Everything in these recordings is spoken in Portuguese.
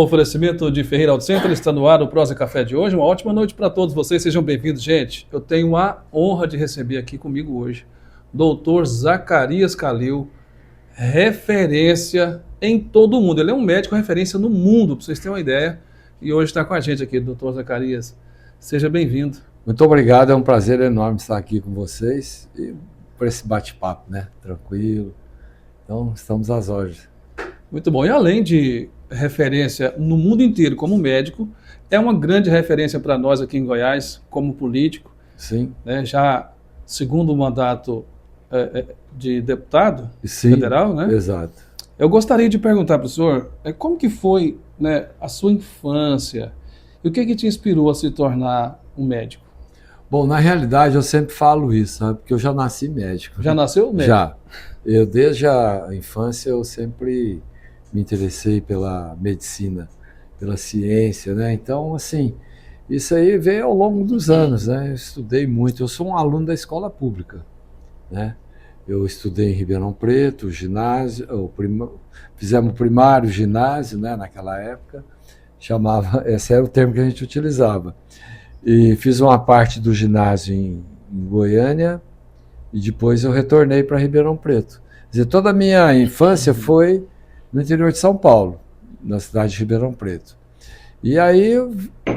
Oferecimento de Ferreira Auto Center, está no ar o Prosa Café de hoje. Uma ótima noite para todos vocês, sejam bem-vindos, gente. Eu tenho a honra de receber aqui comigo hoje Dr. Zacarias Calil, referência em todo o mundo. Ele é um médico referência no mundo, para vocês terem uma ideia. E hoje está com a gente aqui, Dr. Zacarias. Seja bem-vindo. Muito obrigado, é um prazer enorme estar aqui com vocês e por esse bate-papo, né? Tranquilo. Então, estamos às ordens. Muito bom. E além de referência no mundo inteiro como médico, é uma grande referência para nós aqui em Goiás, como político. Sim. Né? Já segundo mandato de deputado Sim, federal, né? Exato. Eu gostaria de perguntar para o senhor como que foi, né, a sua infância e o que te inspirou a se tornar um médico? Bom, na realidade eu sempre falo isso, sabe? Porque eu já nasci médico. Já nasceu médico? Já. Eu desde a infância eu sempre me interessei pela medicina, pela ciência, né? Então, assim, isso aí veio ao longo dos anos, né? Eu estudei muito. Eu sou um aluno da escola pública, né? Eu estudei em Ribeirão Preto, ginásio, fizemos primário, ginásio, né? Naquela época, esse era o termo que a gente utilizava. E fiz uma parte do ginásio em Goiânia e depois eu retornei para Ribeirão Preto. Quer dizer, toda a minha infância foi no interior de São Paulo, na cidade de Ribeirão Preto. E aí,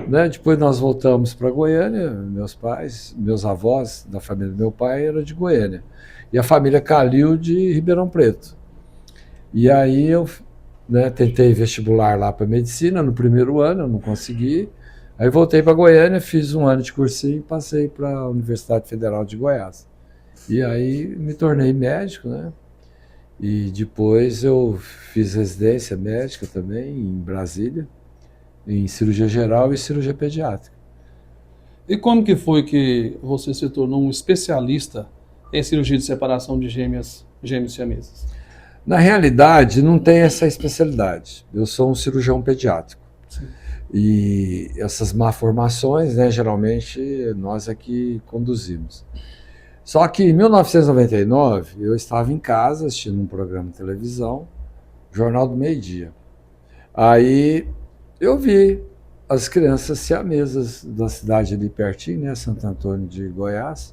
né, depois nós voltamos para Goiânia, meus avós da família do meu pai eram de Goiânia, e a família Calil de Ribeirão Preto. E aí eu, né, tentei vestibular lá para medicina no primeiro ano, eu não consegui. Aí voltei para Goiânia, fiz um ano de cursinho e passei para a Universidade Federal de Goiás. E aí me tornei médico, né? E depois eu fiz residência médica também em Brasília, em cirurgia geral e cirurgia pediátrica. E como que foi que você se tornou um especialista em cirurgia de separação de gêmeos siameses? Na realidade, não tem essa especialidade. Eu sou um cirurgião pediátrico. Sim. E essas malformações, né, geralmente, nós é que conduzimos. Só que em 1999, eu estava em casa assistindo um programa de televisão, Jornal do Meio-Dia. Aí eu vi as crianças siamesas da cidade ali pertinho, né, Santo Antônio de Goiás.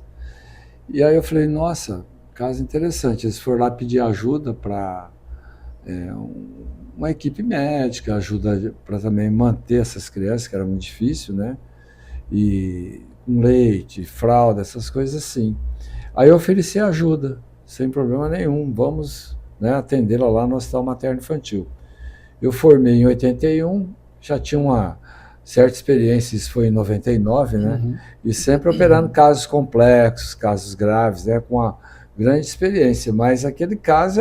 E aí eu falei, nossa, caso interessante. Eles foram lá pedir ajuda para uma equipe médica, ajuda para também manter essas crianças, que era muito difícil, né? E com leite, fralda, essas coisas assim. Aí eu ofereci ajuda, sem problema nenhum, vamos, né, atendê-la lá no Hospital Materno Infantil. Eu formei em 81, já tinha uma certa experiência, isso foi em 99, né? Uhum. E sempre operando casos complexos, casos graves, né, com uma grande experiência, mas aquele caso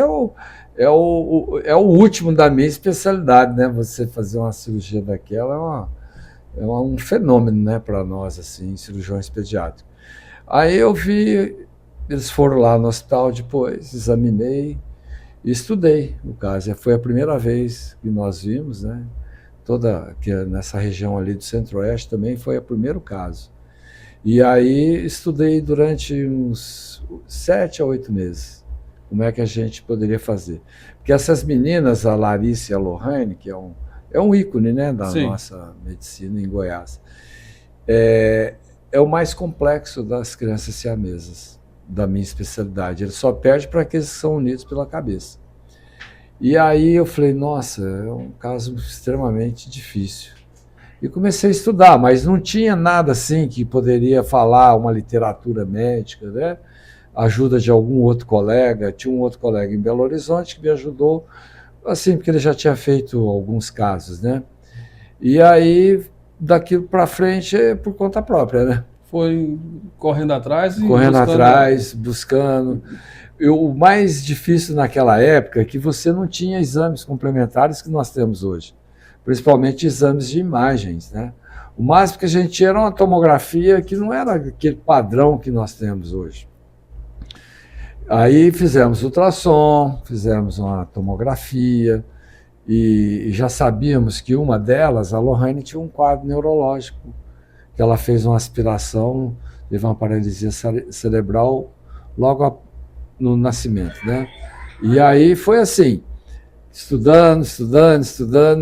é o último da minha especialidade, né? Você fazer uma cirurgia daquela é um fenômeno, né, para nós, assim, cirurgiões pediátricos. Aí eu vi, eles foram lá no hospital depois, examinei e estudei o caso. Foi a primeira vez que nós vimos, né? Que nessa região ali do Centro-Oeste também foi o primeiro caso. E aí estudei durante uns 7 a 8 meses. Como é que a gente poderia fazer? Porque essas meninas, a Larissa e a Lohane, que é um ícone, né, da Sim. nossa medicina em Goiás, é o mais complexo das crianças siamesas, da minha especialidade. Ele só perde para aqueles que são unidos pela cabeça. E aí eu falei, nossa, é um caso extremamente difícil. E comecei a estudar, mas não tinha nada assim que poderia falar uma literatura médica, né? Ajuda de algum outro colega. Tinha um outro colega em Belo Horizonte que me ajudou, assim, porque ele já tinha feito alguns casos, né? E aí, daquilo para frente, é por conta própria, né? Foi correndo atrás buscando. O mais difícil naquela época é que você não tinha exames complementares que nós temos hoje, principalmente exames de imagens, né? O máximo que a gente tinha era uma tomografia que não era aquele padrão que nós temos hoje. Aí fizemos ultrassom, fizemos uma tomografia e já sabíamos que uma delas, a Lohane, tinha um quadro neurológico, que ela fez uma aspiração, teve uma paralisia cerebral logo no nascimento, né? E aí foi assim, estudando,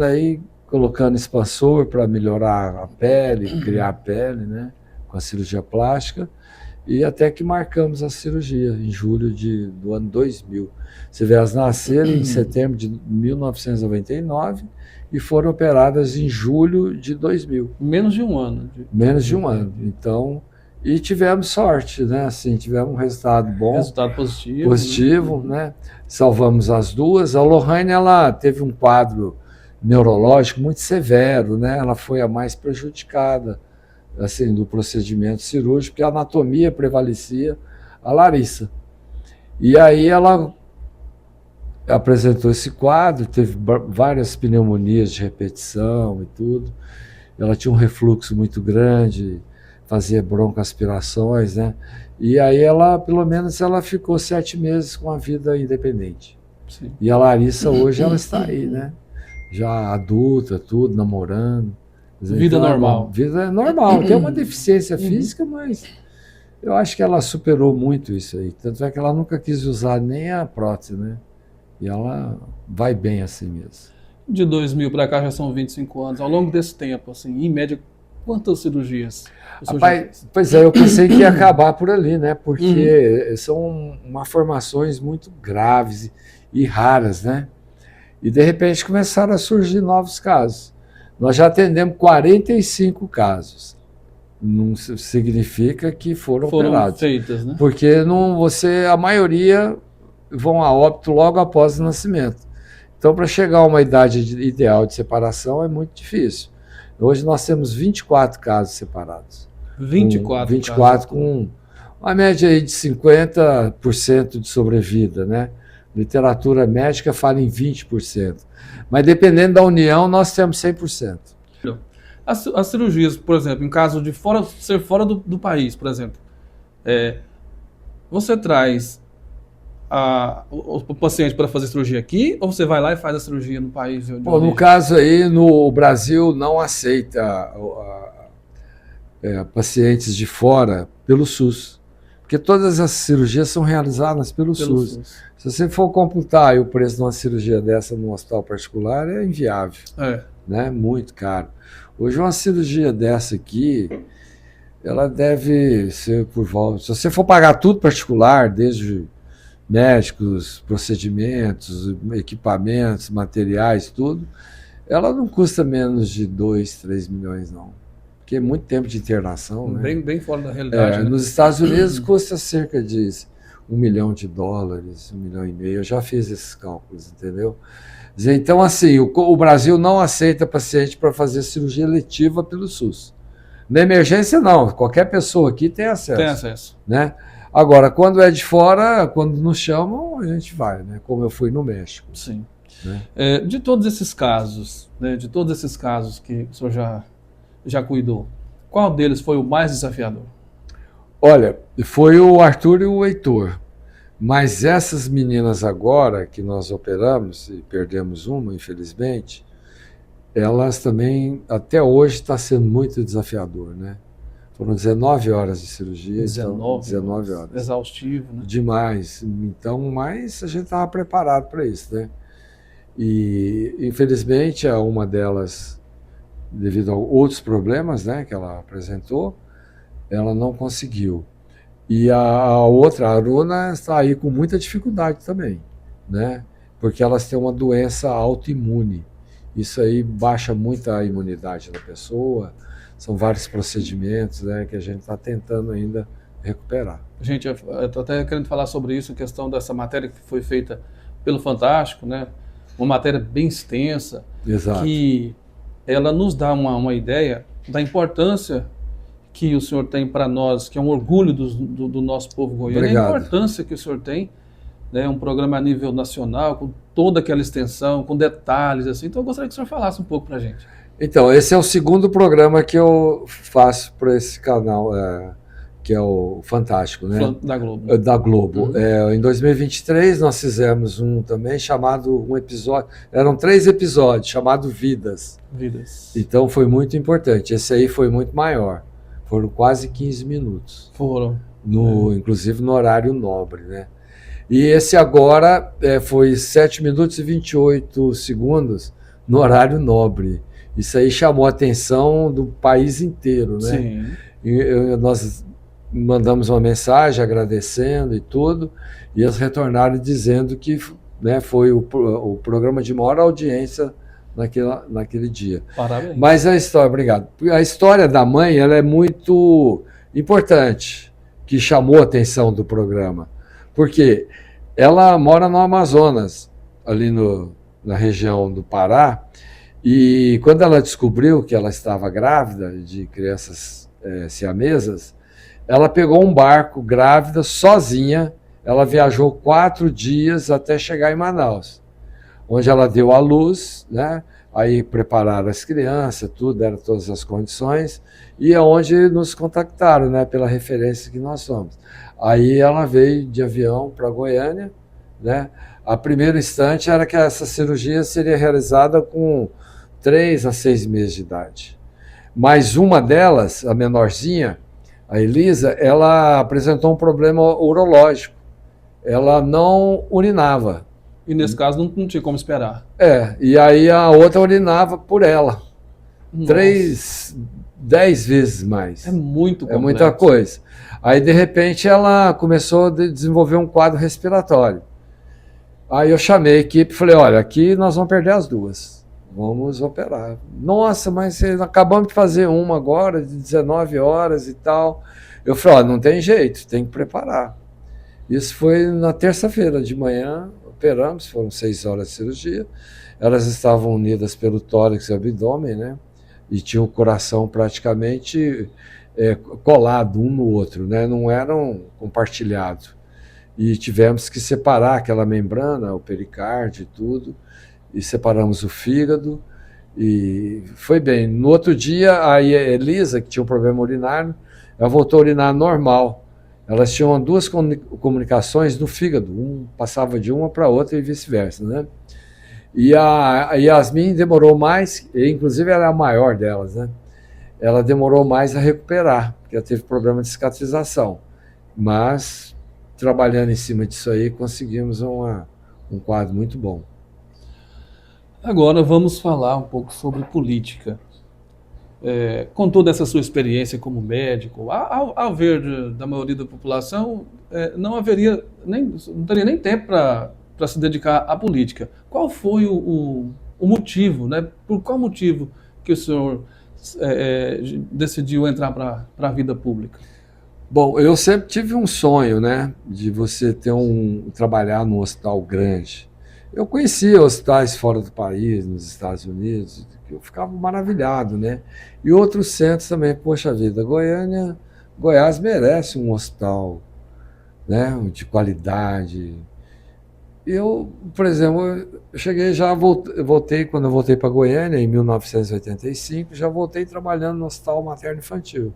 aí colocando expansor para melhorar a pele, criar a pele, né? Com a cirurgia plástica. E até que marcamos a cirurgia em julho do ano 2000. Você vê, elas nasceram em setembro de 1999 e foram operadas em julho de 2000. Menos de um ano. Menos de um ano. Então, e tivemos sorte, né? Assim, tivemos um resultado bom. Resultado positivo. Positivo, né? Salvamos as duas. A Lohane, ela teve um quadro neurológico muito severo, né? Ela foi a mais prejudicada, assim, do procedimento cirúrgico, porque a anatomia prevalecia a Larissa. E aí ela apresentou esse quadro, teve várias pneumonias de repetição e tudo. Ela tinha um refluxo muito grande, fazia broncoaspirações, né? E aí ela, pelo menos, ela ficou 7 meses com a vida independente. Sim. E a Larissa hoje ela está aí, né? Já adulta, tudo, namorando. Vida então, normal. Vida normal. Tem uma deficiência física, mas eu acho que ela superou muito isso aí. Tanto é que ela nunca quis usar nem a prótese, né? E ela vai bem assim mesmo. De 2000 para cá já são 25 anos. Ao longo desse tempo, assim, em média, quantas cirurgias? Rapaz, pois é, eu pensei que ia acabar por ali, né? Porque são malformações muito graves e raras, né? E de repente começaram a surgir novos casos. Nós já atendemos 45 casos. Não significa que foram operados. Feitas, né? Porque a maioria vão a óbito logo após o nascimento. Então, para chegar a uma idade ideal de separação é muito difícil. Hoje nós temos 24 casos separados. 24 casos. Com uma média aí de 50% de sobrevida, né? Literatura médica fala em 20%. Mas dependendo da união, nós temos 100%. As cirurgias, por exemplo, em caso de ser fora do país, por exemplo, você traz o paciente para fazer cirurgia aqui, ou você vai lá e faz a cirurgia no país? Bom, no caso aí, no Brasil não aceita pacientes de fora pelo SUS, porque todas as cirurgias são realizadas pelo SUS. Se você for computar aí o preço de uma cirurgia dessa num hospital particular, é inviável, né? Muito caro. Hoje uma cirurgia dessa aqui, ela deve ser por volta... Se você for pagar tudo particular, desde médicos, procedimentos, equipamentos, materiais, tudo, ela não custa menos de 2, 3 milhões, não. Porque é muito tempo de internação, né? Bem fora da realidade. Né? Nos Estados Unidos custa cerca de $1 milhão, $1,5 milhão. Eu já fiz esses cálculos, entendeu? Então, assim, o Brasil não aceita paciente para fazer cirurgia eletiva pelo SUS. Na emergência, não. Qualquer pessoa aqui tem acesso. Tem acesso. Né? Agora, quando é de fora, quando nos chamam, a gente vai, né? Como eu fui no México. Sim. Né? De todos esses casos, né? De todos esses casos que o senhor já cuidou, qual deles foi o mais desafiador? Olha, foi o Arthur e o Heitor. Mas essas meninas agora que nós operamos, e perdemos uma, infelizmente, elas também, até hoje, está sendo muito desafiador, né? Foram 19 horas de cirurgia. 19 horas. Exaustivo, né? Demais. Então, mas a gente estava preparado para isso, né? E, infelizmente, uma delas, devido a outros problemas, né, que ela apresentou, ela não conseguiu. E a outra, a Aruna, está aí com muita dificuldade também, né? Porque elas têm uma doença autoimune. Isso aí baixa muito a imunidade da pessoa. São vários procedimentos, né, que a gente está tentando ainda recuperar. Gente, eu estou até querendo falar sobre isso, a questão dessa matéria que foi feita pelo Fantástico, né? Uma matéria bem extensa. Exato. Que ela nos dá uma ideia da importância que o senhor tem para nós, que é um orgulho do nosso povo goiano. Obrigado. A importância que o senhor tem, né, um programa a nível nacional, com toda aquela extensão, com detalhes, assim. Então eu gostaria que o senhor falasse um pouco para a gente. Então, esse é o segundo programa que eu faço para esse canal, que é o Fantástico, né? Da Globo. Da Globo. Em 2023 nós fizemos um também chamado, um episódio, eram 3 episódios, chamado Vidas. Então foi muito importante. Esse aí foi muito maior. Foram quase 15 minutos. Foram. Inclusive no horário nobre, né? E esse agora foi 7 minutos e 28 segundos no horário nobre. Isso aí chamou a atenção do país inteiro, né? Sim. Nós mandamos uma mensagem agradecendo e tudo, e eles retornaram dizendo que, né, foi o programa de maior audiência naquele dia. Parabéns. Mas obrigado. A história da mãe, ela é muito importante, que chamou a atenção do programa, porque ela mora no Amazonas, ali na região do Pará, e quando ela descobriu que ela estava grávida de crianças siamesas, ela pegou um barco grávida, sozinha, ela viajou 4 dias até chegar em Manaus, onde ela deu à luz, né? Aí prepararam as crianças, tudo, deram todas as condições, e é onde nos contactaram, né, pela referência que nós somos. Aí ela veio de avião para Goiânia, né? A primeiro instante era que essa cirurgia seria realizada com 3 a 6 meses de idade. Mas uma delas, a menorzinha, a Elisa, ela apresentou um problema urológico. Ela não urinava. E nesse caso não tinha como esperar. E aí a outra urinava por ela. Nossa. 10 vezes mais. É muito complexo. É muita coisa. Aí, de repente, ela começou a desenvolver um quadro respiratório. Aí eu chamei a equipe e falei, olha, aqui nós vamos perder as duas. Vamos operar. Nossa, mas acabamos de fazer uma agora, de 19 horas e tal. Eu falei, olha, não tem jeito, tem que preparar. Isso foi na terça-feira de manhã, operamos, foram 6 horas de cirurgia. Elas estavam unidas pelo tórax e abdômen, né? E tinham o coração praticamente colado um no outro, né? Não eram compartilhados. E tivemos que separar aquela membrana, o pericárdio e tudo, e separamos o fígado, e foi bem. No outro dia, a Elisa, que tinha um problema urinário, ela voltou a urinar normal. Elas tinham 2 comunicações no fígado, um passava de uma para outra e vice-versa, né? E a Yasmin demorou mais, inclusive ela é a maior delas, né? Ela demorou mais a recuperar, porque ela teve problema de cicatrização. Mas, trabalhando em cima disso aí, conseguimos um quadro muito bom. Agora vamos falar um pouco sobre política. Com toda essa sua experiência como médico, ao ver da maioria da população, não teria nem tempo para se dedicar à política. Qual foi o motivo, né? Por qual motivo que o senhor decidiu entrar para a vida pública? Bom, eu sempre tive um sonho, né, de você trabalhar num hospital grande. Eu conhecia hospitais fora do país, nos Estados Unidos, que eu ficava maravilhado, né? E outros centros também, poxa vida, Goiás merece um hospital, né, de qualidade. Eu, por exemplo, quando eu voltei para Goiânia, em 1985, já voltei trabalhando no Hospital Materno Infantil.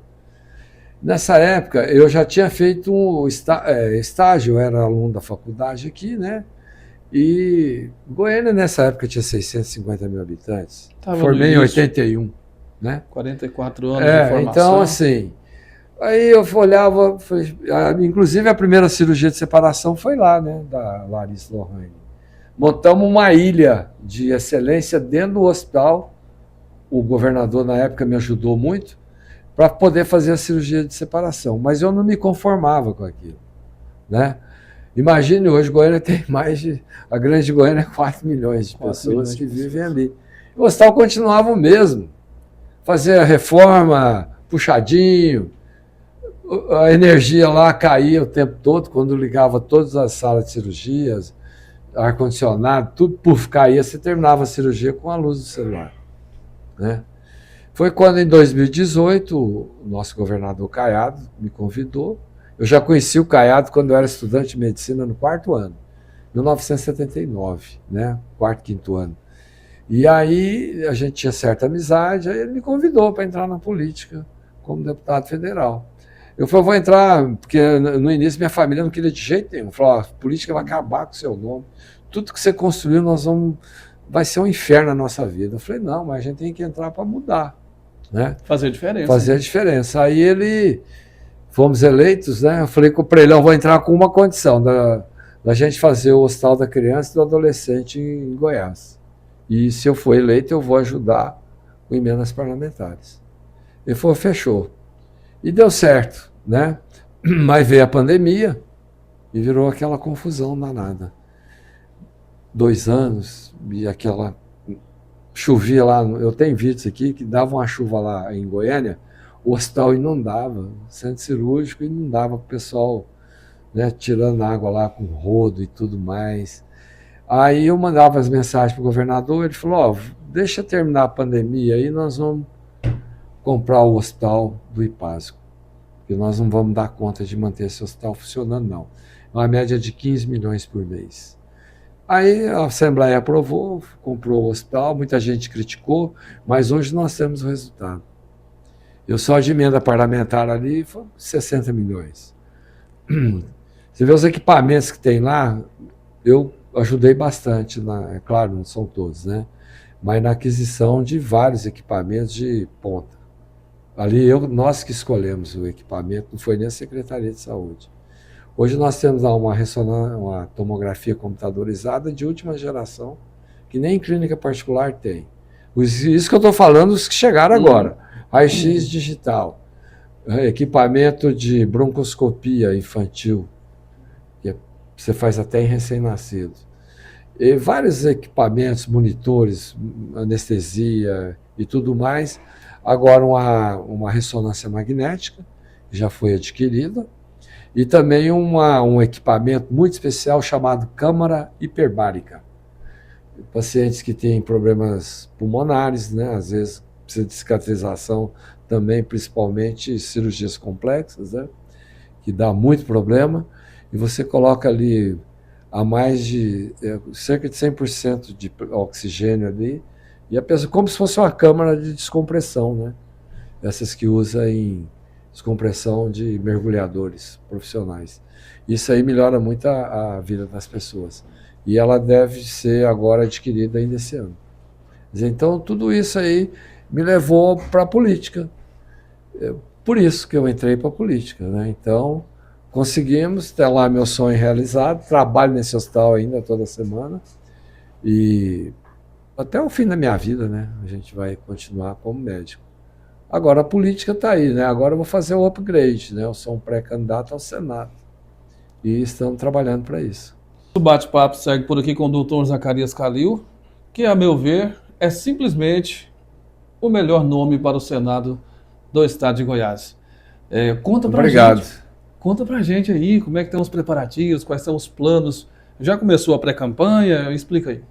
Nessa época, eu já tinha feito um estágio, eu era aluno da faculdade aqui, né? E Goiânia, nessa época, tinha 650 mil habitantes. Formei em 81, né? 44 anos de formação. Então, assim, aí eu olhava, inclusive a primeira cirurgia de separação foi lá, né? Da Larissa Lohane. Montamos uma ilha de excelência dentro do hospital. O governador, na época, me ajudou muito para poder fazer a cirurgia de separação. Mas eu não me conformava com aquilo, né? Imagine hoje, Goiânia tem a grande Goiânia, 4 milhões de pessoas que vivem ali. O hospital continuava o mesmo. Fazia reforma, puxadinho, a energia lá caía o tempo todo, quando ligava todas as salas de cirurgias, ar-condicionado, tudo caía, você terminava a cirurgia com a luz do celular, né? Foi quando, em 2018, o nosso governador Caiado me convidou. Eu já conheci o Caiado quando eu era estudante de medicina no 4º ano, 1979, né? 4º, 5º ano. E aí a gente tinha certa amizade, aí ele me convidou para entrar na política como deputado federal. Eu falei, vou entrar, porque no início minha família não queria de jeito nenhum. Falou, a política vai acabar com o seu nome. Tudo que você construiu, vai ser um inferno na nossa vida. Eu falei, não, mas a gente tem que entrar para mudar, né? Fazer a diferença. Fazer a diferença. Aí fomos eleitos, né? Eu falei para ele, eu vou entrar com uma condição, da gente fazer o Hospital da Criança e do Adolescente em Goiás. E se eu for eleito, eu vou ajudar com emendas parlamentares. Ele falou, fechou. E deu certo, né? Mas veio a pandemia e virou aquela confusão danada. 2 anos, e aquela... Chovia lá, eu tenho vídeos aqui que dava uma chuva lá em Goiânia, o hospital inundava, o centro cirúrgico inundava, o pessoal, né, tirando água lá com rodo e tudo mais. Aí eu mandava as mensagens para o governador, ele falou, deixa terminar a pandemia aí, nós vamos comprar o hospital do IPASGO, porque nós não vamos dar conta de manter esse hospital funcionando, não. É uma média de 15 milhões por mês. Aí a Assembleia aprovou, comprou o hospital, muita gente criticou, mas hoje nós temos o resultado. Eu só de emenda parlamentar ali foi 60 milhões. Você vê os equipamentos que tem lá, eu ajudei bastante, é claro, não são todos, né? Mas na aquisição de vários equipamentos de ponta. Ali nós que escolhemos o equipamento, não foi nem a Secretaria de Saúde. Hoje nós temos lá uma tomografia computadorizada de última geração, que nem em clínica particular tem. Isso que eu estou falando, os que chegaram agora. Raio-X digital, equipamento de broncoscopia infantil, que você faz até em recém-nascido. E vários equipamentos, monitores, anestesia e tudo mais. Agora uma ressonância magnética, que já foi adquirida, e também um equipamento muito especial chamado câmara hiperbárica. Pacientes que têm problemas pulmonares, né, às vezes precisa de cicatrização também, principalmente cirurgias complexas, né, que dá muito problema, e você coloca ali a mais de cerca de 100% de oxigênio ali, e a pessoa, como se fosse uma câmara de descompressão, né, essas que usa em descompressão de mergulhadores profissionais. Isso aí melhora muito a vida das pessoas. E ela deve ser agora adquirida ainda esse ano. Então, tudo isso aí me levou para a política. Por isso que eu entrei para a política, né? Então, conseguimos ter lá meu sonho realizado, trabalho nesse hospital ainda toda semana, e até o fim da minha vida, né? A gente vai continuar como médico. Agora a política está aí, né? Agora eu vou fazer o upgrade, né? Eu sou um pré-candidato ao Senado e estamos trabalhando para isso. O bate-papo segue por aqui com o doutor Zacarias Calil, que, a meu ver, é simplesmente o melhor nome para o Senado do Estado de Goiás. Conta pra gente aí como é que estão os preparativos, quais são os planos. Já começou a pré-campanha? Explica aí.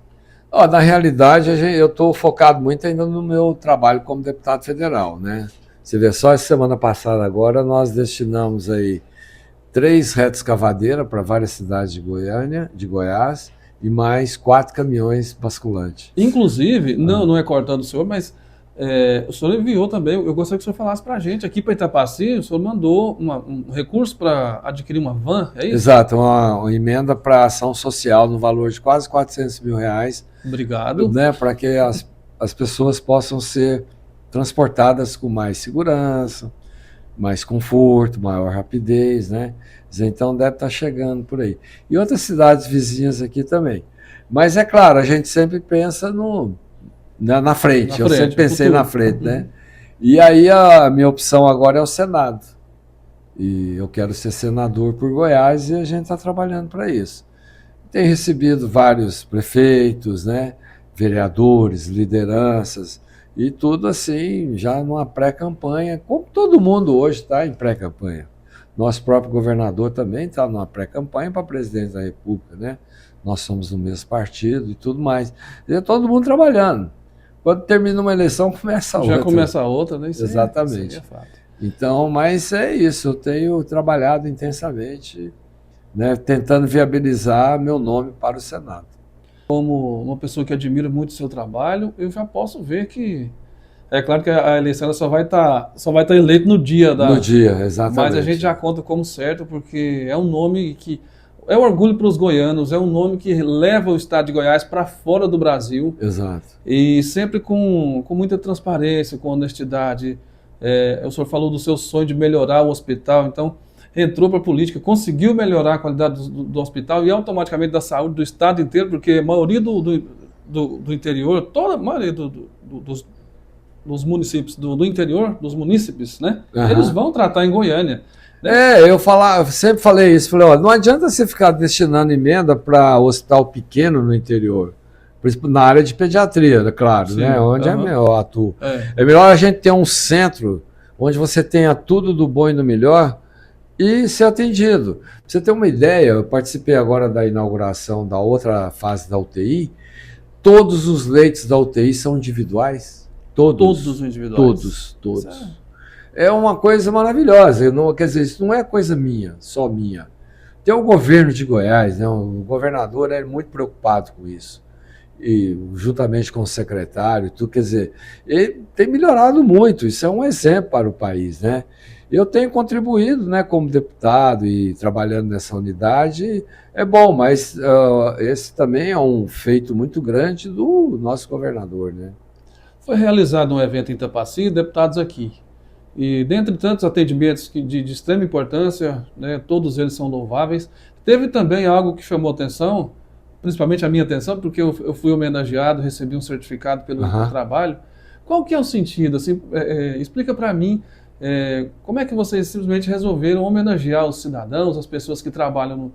Na realidade, eu estou focado muito ainda no meu trabalho como deputado federal, né? Você vê, só essa semana passada agora nós destinamos aí 3 retas cavadeira para várias cidades de Goiás, e mais 4 caminhões basculantes. Inclusive, não é cortando o senhor, mas o senhor enviou também, eu gostaria que o senhor falasse para a gente, aqui para Itapaci, o senhor mandou um recurso para adquirir uma van, é isso? Exato, uma emenda para ação social no valor de quase 400 mil reais. Obrigado. Né, para que as pessoas possam ser transportadas com mais segurança, mais conforto, maior rapidez, né? Então deve estar chegando por aí. E outras cidades vizinhas aqui também. Mas é claro, a gente sempre pensa na frente. Eu sempre pensei na frente, né? E aí a minha opção agora é o Senado. E eu quero ser senador por Goiás e a gente está trabalhando para isso. Tem recebido vários prefeitos, né? Vereadores, lideranças, e tudo assim, já numa pré-campanha, como todo mundo hoje está em pré-campanha. Nosso próprio governador também está numa pré-campanha para presidente da República, né? Nós somos do mesmo partido e tudo mais. E todo mundo trabalhando. Quando termina uma eleição, começa a outra. Já começa a outra, né? Exatamente. Isso é fato. Então, mas é isso, eu tenho trabalhado intensamente, né, tentando viabilizar meu nome para o Senado. Como uma pessoa que admira muito o seu trabalho, eu já posso ver que... É claro que a eleição só vai estar eleito no dia da... No dia, exatamente. Mas a gente já conta como certo, porque é um nome que... É um orgulho para os goianos, é um nome que leva o estado de Goiás para fora do Brasil. Exato. E sempre com muita transparência, com honestidade. O senhor falou do seu sonho de melhorar o hospital, então entrou para a política, conseguiu melhorar a qualidade do hospital e automaticamente da saúde do estado inteiro, porque a maioria do interior, toda a maioria dos municípios do interior, dos munícipes, né? Aham. Eles vão tratar em Goiânia. Eu sempre falei isso, falei, ó, não adianta você ficar destinando emenda para hospital pequeno no interior, por exemplo, na área de pediatria, claro, Sim, né, onde aham. eu atuo. É. É melhor a gente ter um centro onde você tenha tudo do bom e do melhor e ser atendido. Pra você ter uma ideia, eu participei agora da inauguração da outra fase da UTI, todos os leitos da UTI são individuais, Todos os individuais. todos. Isso É uma coisa maravilhosa. Quer dizer, isso não é coisa minha, só minha. Tem o governo de Goiás, né? O governador é muito preocupado com isso. E juntamente com o secretário, tudo, quer dizer, ele tem melhorado muito. Isso é um exemplo para o país, né? Eu tenho contribuído, né, como deputado e trabalhando nessa unidade, é bom, mas esse também é um feito muito grande do nosso governador, né? Foi realizado um evento em Tapaci, deputados aqui. E dentre tantos atendimentos de extrema importância, né, todos eles são louváveis, teve também algo que chamou atenção, principalmente a minha atenção, porque eu fui homenageado, recebi um certificado pelo trabalho. Qual que é o sentido? Assim, explica para mim como é que vocês simplesmente resolveram homenagear os cidadãos, as pessoas que trabalham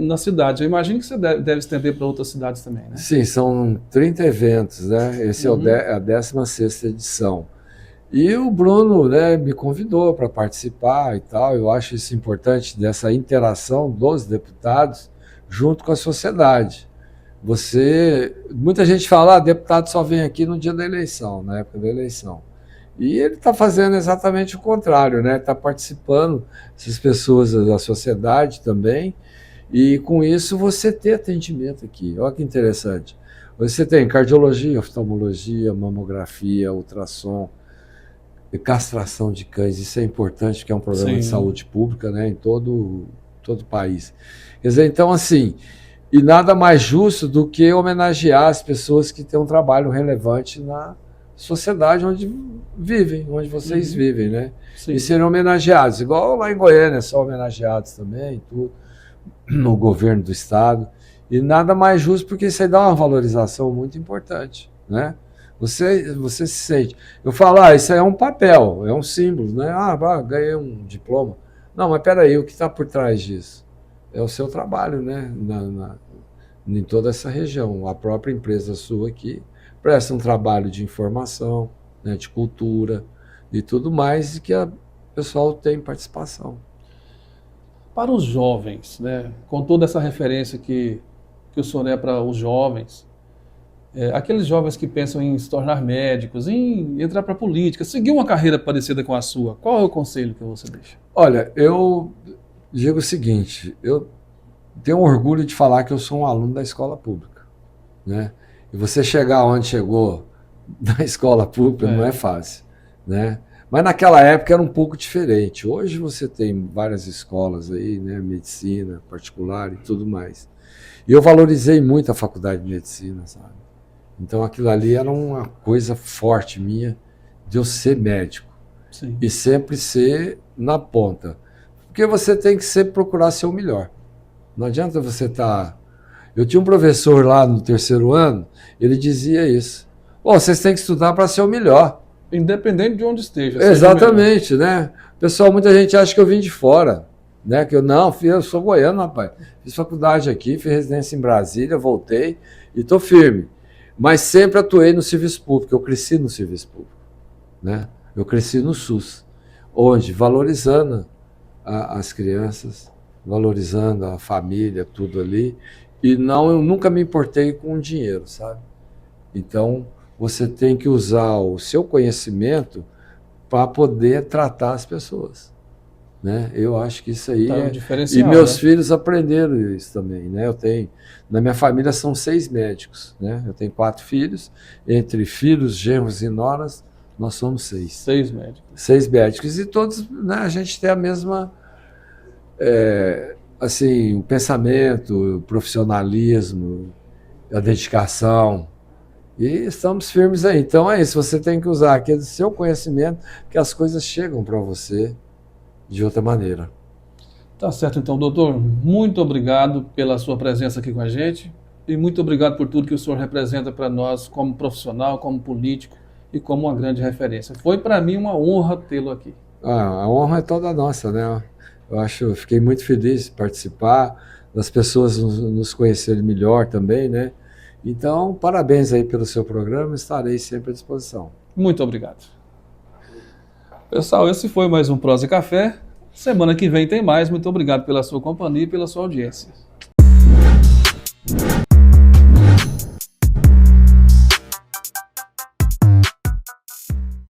na cidade. Eu imagino que você deve estender para outras cidades também, né? Sim, são 30 eventos, né? Esse é a 16ª edição. E o Bruno, né, me convidou para participar e tal. Eu acho isso importante, dessa interação dos deputados junto com a sociedade. Muita gente fala, deputado só vem aqui no dia da eleição, na época da eleição. E ele está fazendo exatamente o contrário, né? Está participando, essas pessoas da sociedade também, e com isso você ter atendimento aqui. Olha que interessante. Você tem cardiologia, oftalmologia, mamografia, ultrassom, castração de cães. Isso é importante, porque é um problema de saúde pública, né, em todo o país. Quer dizer, então, assim, e nada mais justo do que homenagear as pessoas que têm um trabalho relevante na sociedade onde vivem, onde vocês vivem, né? Sim. E serem homenageados, igual lá em Goiânia, são homenageados também, tudo, no governo do estado. E nada mais justo, porque isso aí dá uma valorização muito importante, né? Você se sente. Eu falo, isso aí é um papel, é um símbolo, né? Ganhei um diploma. Não, mas peraí, o que está por trás disso? É o seu trabalho, né? Em toda essa região. A própria empresa sua aqui presta um trabalho de informação, né, de cultura e tudo mais, e que o pessoal tem participação. Para os jovens, né, com toda essa referência que o senhor é para os jovens, aqueles jovens que pensam em se tornar médicos, em entrar para a política, seguir uma carreira parecida com a sua, qual é o conselho que você deixa? Olha, eu digo o seguinte, eu tenho orgulho de falar que eu sou um aluno da escola pública, né? E você chegar onde chegou na escola pública não é fácil, né? Mas naquela época era um pouco diferente. Hoje você tem várias escolas aí, né? Medicina particular e tudo mais. E eu valorizei muito a faculdade de medicina, sabe? Então aquilo ali era uma coisa forte minha de eu ser médico. Sim. E sempre ser na ponta. Porque você tem que procurar ser o melhor. Não adianta você estar... Eu tinha um professor lá no 3º ano, ele dizia isso. Vocês têm que estudar para ser o melhor. Independente de onde esteja. Exatamente, né? Pessoal, muita gente acha que eu vim de fora. Né? Que eu sou goiano, rapaz. Fiz faculdade aqui, fiz residência em Brasília, voltei e estou firme. Mas sempre atuei no serviço público, eu cresci no serviço público, né? Eu cresci no SUS, onde valorizando as crianças, valorizando a família, tudo ali, e eu nunca me importei com o dinheiro, sabe? Então, você tem que usar o seu conhecimento para poder tratar as pessoas, né? Eu acho que isso aí um diferencial, e meus né? filhos aprenderam isso também, né? Na minha família são 6 médicos, né? Eu tenho 4 filhos, entre filhos, genros e noras, nós somos 6. 6 médicos. 6 médicos e todos, né, a gente tem a mesma, assim, o pensamento, o profissionalismo, a dedicação, e estamos firmes aí. Então é isso, você tem que usar aquele seu conhecimento, que as coisas chegam para você de outra maneira. Tá certo, então, doutor. Muito obrigado pela sua presença aqui com a gente e muito obrigado por tudo que o senhor representa para nós como profissional, como político e como uma grande referência. Foi para mim uma honra tê-lo aqui. A honra é toda nossa, né? Fiquei muito feliz de participar, das pessoas nos conhecerem melhor também, né? Então, parabéns aí pelo seu programa, estarei sempre à disposição. Muito obrigado. Pessoal, esse foi mais um Prosa e Café. Semana que vem tem mais. Muito obrigado pela sua companhia e pela sua audiência.